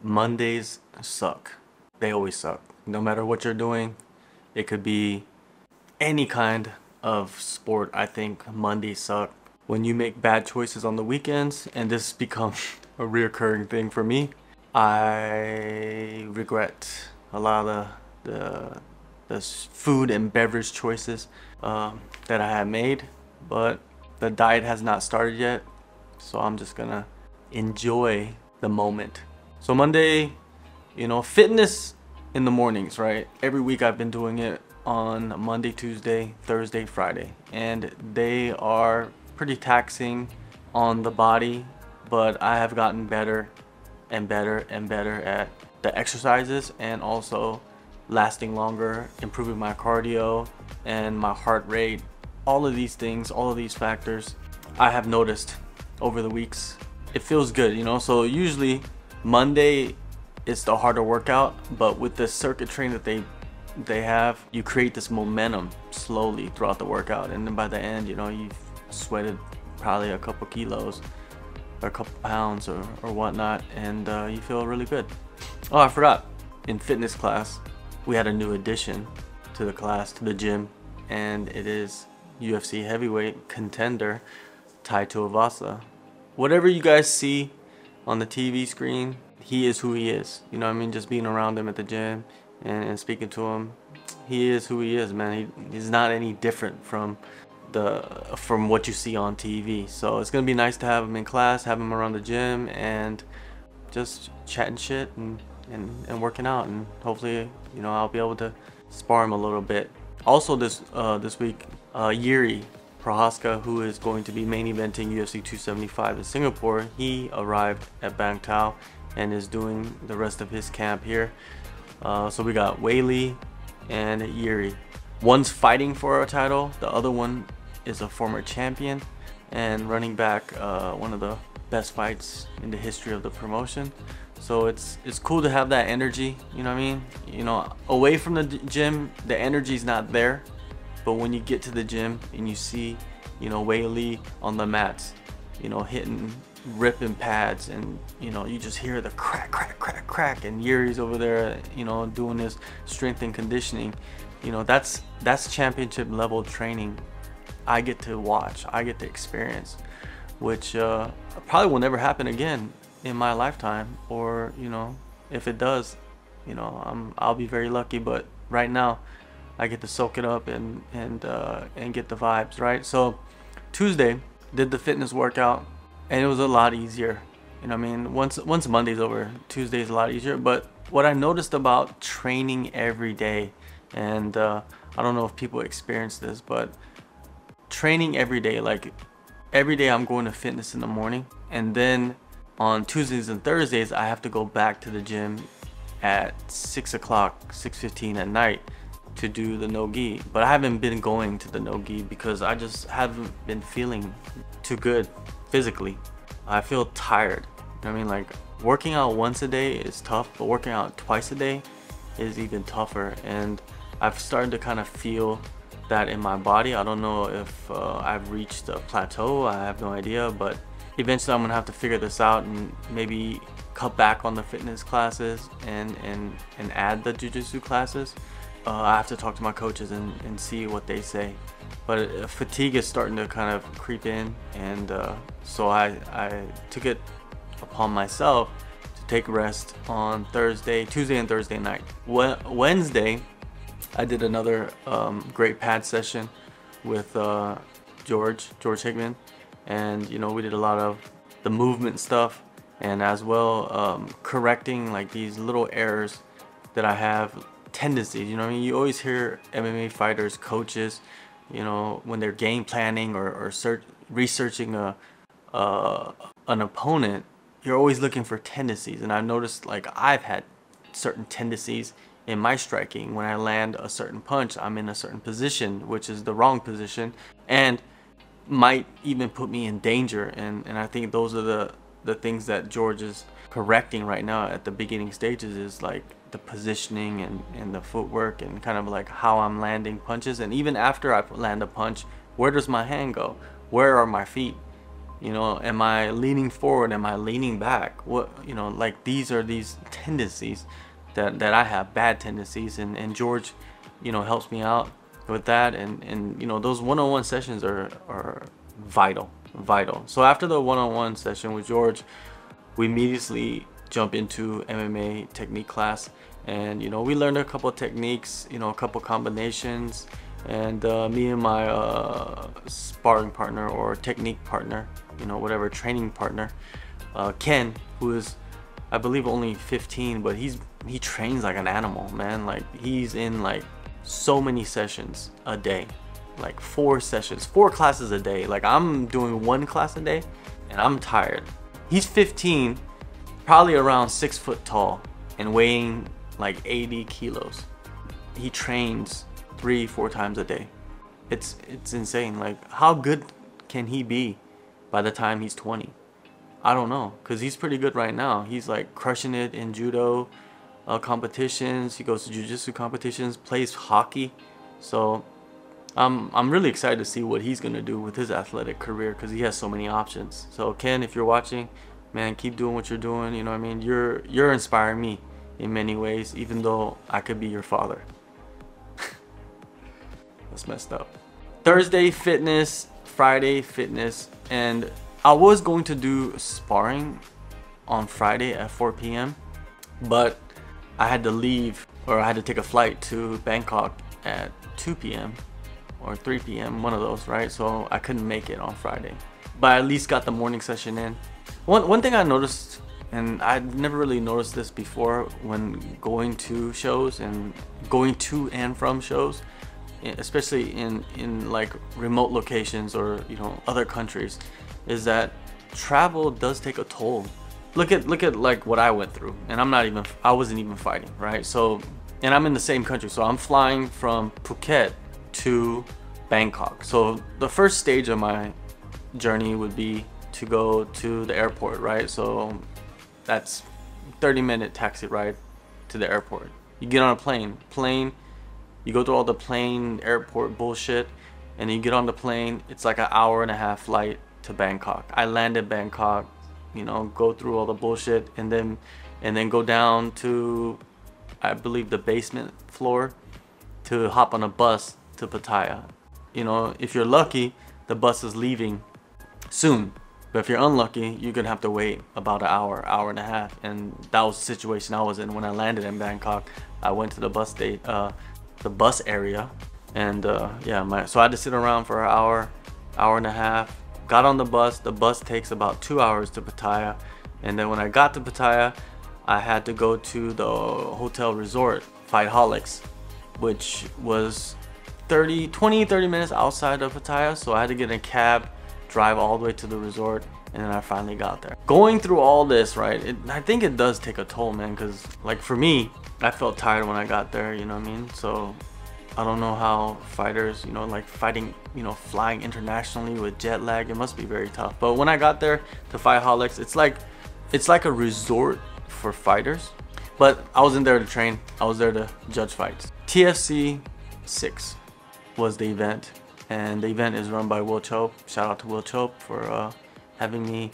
Mondays suck. They always suck. No matter what you're doing, it could be any kind of sport. I think Mondays suck. When you make bad choices on the weekends, and this becomes a reoccurring thing for me, I regret a lot of the food and beverage choices that I have made, but the diet has not started yet, so I'm just gonna enjoy the moment. So Monday, fitness in the mornings, right? Every week I've been doing it on Monday, Tuesday, Thursday, Friday, and they are pretty taxing on the body, but I have gotten better and better and better at the exercises, and also lasting longer, improving my cardio and my heart rate. All of these things, all of these factors I have noticed over the weeks. It feels good, so usually Monday is the harder workout, but with the circuit training that they have, you create this momentum slowly throughout the workout, and then by the end, you've sweated probably a couple kilos or a couple pounds or whatnot, and you feel really good. Oh, I forgot, in fitness class we had a new addition to the class, to the gym, and it is UFC heavyweight contender Tai Tuivasa. Whatever you guys see on the TV screen, he is who he is. Just being around him at the gym and speaking to him, he is who he is, man. He's not any different from what you see on TV. So it's gonna be nice to have him in class, have him around the gym, and just chatting shit and working out, and hopefully I'll be able to spar him a little bit. Also this week, Yuri Prohaska, who is going to be main eventing UFC 275 in Singapore, he arrived at Bangtao and is doing the rest of his camp here. So we got Weili and Yuri. One's fighting for a title, the other one is a former champion and running back one of the best fights in the history of the promotion. So it's cool to have that energy, away from the gym the energy's not there, but when you get to the gym and you see Weili on the mats, hitting, ripping pads, and you just hear the crack crack crack crack, and Yuri's over there doing his strength and conditioning, that's championship level training I get to watch, I get to experience, which probably will never happen again in my lifetime, or if it does, I'll be very lucky, but right now I get to soak it up and get the vibes, right? So Tuesday did the fitness workout, and it was a lot easier. Once Monday's over, Tuesday's a lot easier. But what I noticed about training every day, and I don't know if people experience this, but training every day, like every day I'm going to fitness in the morning, and then on Tuesdays and Thursdays I have to go back to the gym at 6 o'clock, 6:15 at night to do the no-gi. But I haven't been going to the no-gi because I just haven't been feeling too good physically. I feel tired. Like working out once a day is tough, but working out twice a day is even tougher, and I've started to kind of feel that in my body. I don't know if I've reached a plateau, I have no idea, but eventually I'm gonna have to figure this out and maybe cut back on the fitness classes and add the jiu-jitsu classes. I have to talk to my coaches and see what they say, but fatigue is starting to kind of creep in, and so I took it upon myself to take rest on Tuesday and Thursday night. Wednesday I did another great pad session with George Hickman, and we did a lot of the movement stuff, and as well correcting like these little errors that I have, tendencies. You always hear MMA fighters, coaches, when they're game planning or researching an opponent, you're always looking for tendencies, and I've noticed like I've had certain tendencies in my striking. When I land a certain punch, I'm in a certain position, which is the wrong position, and might even put me in danger, and I think those are the things that George is correcting right now at the beginning stages, is like the positioning and the footwork, and kind of like how I'm landing punches. And even after I land a punch, where does my hand go? Where are my feet? You know, am I leaning forward? Am I leaning back? What, you know, like these are these tendencies that I have, bad tendencies, and George, you know, helps me out with that, and you know, those one-on-one sessions are vital. So after the one-on-one session with George, we immediately jump into MMA technique class, and you know, we learned a couple of techniques, you know, a couple combinations, and me and my sparring partner or technique partner, you know, whatever, training partner, Ken, who is, I believe, only 15, but he trains like an animal, man. Like, he's in like so many sessions a day, like 4 classes a day. Like, I'm doing 1 class a day and I'm tired. He's 15, probably around 6 foot tall and weighing like 80 kilos. He trains 3-4 times a day. It's insane. Like, how good can he be by the time he's 20? I don't know, because he's pretty good right now. He's like crushing it in judo competitions. He goes to jiu-jitsu competitions, plays hockey. So I'm really excited to see what he's gonna do with his athletic career, because he has so many options. So Ken, if you're watching, man, keep doing what you're doing. You know what I mean? You're inspiring me in many ways, even though I could be your father. That's messed up. Thursday fitness, Friday fitness, and I was going to do sparring on Friday at 4 p.m. but I had to leave, or I had to take a flight to Bangkok at 2 p.m. or 3 p.m., one of those, right? So I couldn't make it on Friday, but I at least got the morning session in. One thing I noticed, and I'd never really noticed this before when going to shows and going to and from shows, especially in like remote locations or, you know, other countries, is that travel does take a toll. Look at like what I went through, and I wasn't even fighting, right? So, and I'm in the same country, so I'm flying from Phuket to Bangkok. So the first stage of my journey would be to go to the airport, right? So that's 30-minute taxi ride to the airport. You get on a plane, you go through all the plane airport bullshit, and you get on the plane. It's like an hour-and-a-half flight to Bangkok. I land in Bangkok, you know, go through all the bullshit, and then go down to, I believe, the basement floor to hop on a bus to Pattaya. You know, if you're lucky, the bus is leaving soon, but if you're unlucky, you're gonna have to wait about an hour and a half. And that was the situation I was in when I landed in Bangkok. I went to the bus area, and yeah, so I had to sit around for an hour and a half. Got on the bus takes about 2 hours to Pattaya, and then when I got to Pattaya, I had to go to the hotel resort, Fightaholics, which was 30 minutes outside of Pattaya. So I had to get in a cab, drive all the way to the resort, and then I finally got there. Going through all this, right, I think it does take a toll, man, because like for me, I felt tired when I got there, you know what I mean? So I don't know how fighters, you know, like fighting, you know, flying internationally with jet lag, it must be very tough. But when I got there to Fightaholics, it's like a resort for fighters. But I wasn't there to train, I was there to judge fights. TFC 6 was the event, and the event is run by Will Chope. Shout out to Will Chope for having me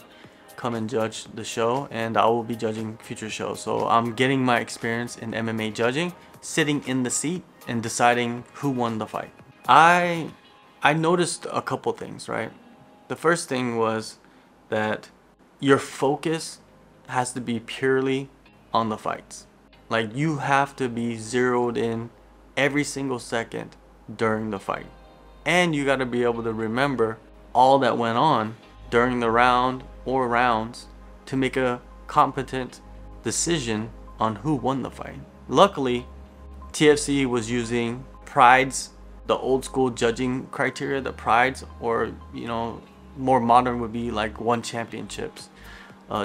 come and judge the show, and I will be judging future shows. So I'm getting my experience in MMA judging, sitting in the seat and deciding who won the fight. I noticed a couple things, right? The first thing was that your focus has to be purely on the fights. Like, you have to be zeroed in every single second during the fight, and you got to be able to remember all that went on during the round or rounds to make a competent decision on who won the fight. Luckily, TFC was using Pride's, the old school judging criteria, the Pride's, or, you know, more modern would be like One Championships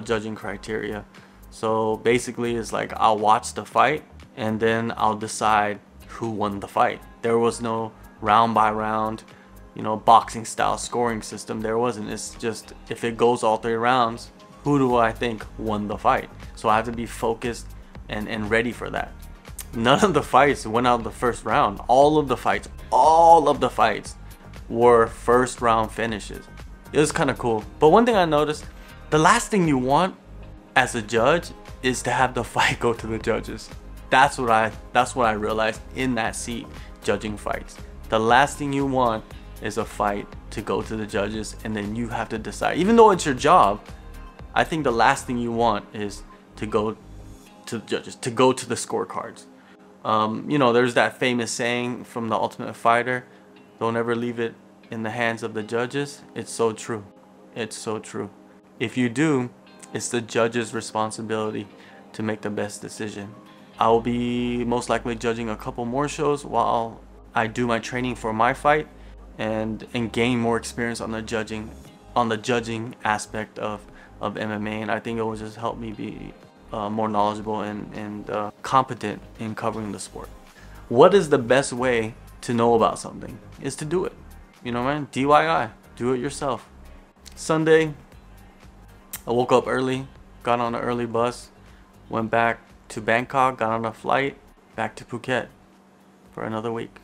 judging criteria. So basically it's like I'll watch the fight and then I'll decide who won the fight. There was no round by round, you know, boxing style scoring system. There wasn't. It's just, if it goes all 3 rounds, who do I think won the fight? So I have to be focused and ready for that. None of the fights went out the first round. All of the fights were first round finishes. It was kind of cool. But one thing I noticed, the last thing you want as a judge is to have the fight go to the judges. That's what I realized in that seat judging fights. The last thing you want is a fight to go to the judges, and then you have to decide. Even though it's your job, I think the last thing you want is to go to the judges, to go to the scorecards. You know, there's that famous saying from The Ultimate Fighter, don't ever leave it in the hands of the judges. It's so true. It's so true. If you do, it's the judge's responsibility to make the best decision. I will be most likely judging a couple more shows while I do my training for my fight and gain more experience on the judging aspect of MMA, and I think it will just help me be more knowledgeable and competent in covering the sport. What is the best way to know about something? Is to do it. You know, man, DIY, do it yourself. Sunday, I woke up early, got on an early bus, went back to Bangkok, got on a flight back to Phuket for another week.